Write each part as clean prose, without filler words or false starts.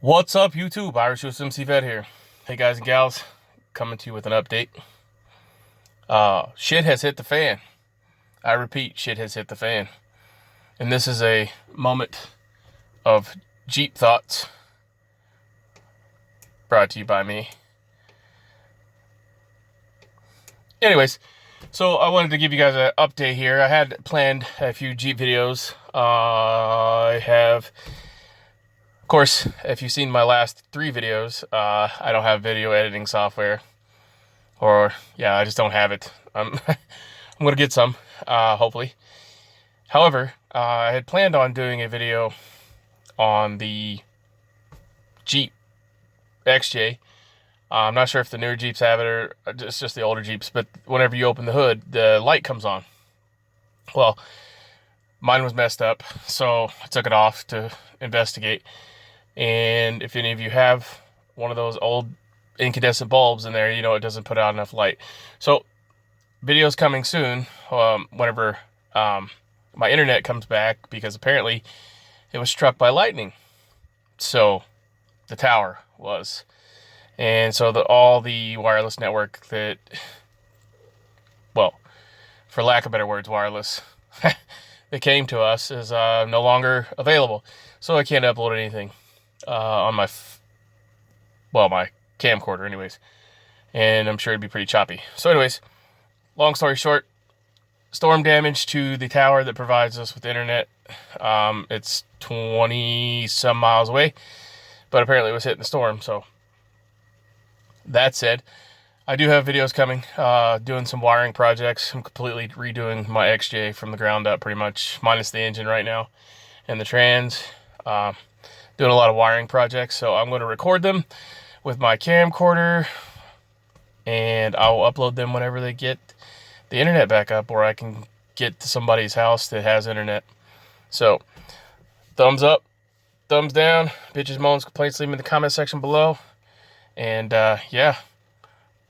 What's up, YouTube? Irish USMC Vet here. Hey guys and gals, coming to you with an update. Shit has hit the fan. I repeat, shit has hit the fan. And this is a moment of Jeep thoughts brought to you by me. Anyways, so I wanted to give you guys an update here. I had planned a few Jeep videos. I have... Of course, if you've seen my last 3 videos, I don't have video editing software. I just don't have it. I'm going to get some, hopefully. However, I had planned on doing a video on the Jeep XJ. I'm not sure if the newer Jeeps have it or it's just the older Jeeps, but whenever you open the hood, the light comes on. Well, mine was messed up, so I took it off to investigate. And if any of you have one of those old incandescent bulbs in there, you know it doesn't put out enough light. So, video's coming soon, whenever my internet comes back, because apparently it was struck by lightning. So, the tower was. And so all the wireless network that, well, for lack of better words, wireless, that came to us is no longer available. So I can't upload anything on my camcorder anyways. And I'm sure it'd be pretty choppy. So anyways, long story short, storm damage to the tower that provides us with internet. It's 20 some miles away, but apparently it was hit in the storm. So that said, I do have videos coming, doing some wiring projects. I'm completely redoing my XJ from the ground up, pretty much, minus the engine right now and the trans. Doing a lot of wiring projects, so I'm going to record them with my camcorder, and I'll upload them whenever they get the internet back up, or I can get to somebody's house that has internet. So, thumbs up, thumbs down, bitches, moans, complaints, leave them in the comment section below. And yeah,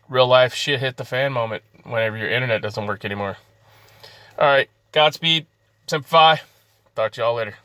real life shit hit the fan moment whenever your internet doesn't work anymore. Alright, Godspeed, Simplify, talk to y'all later.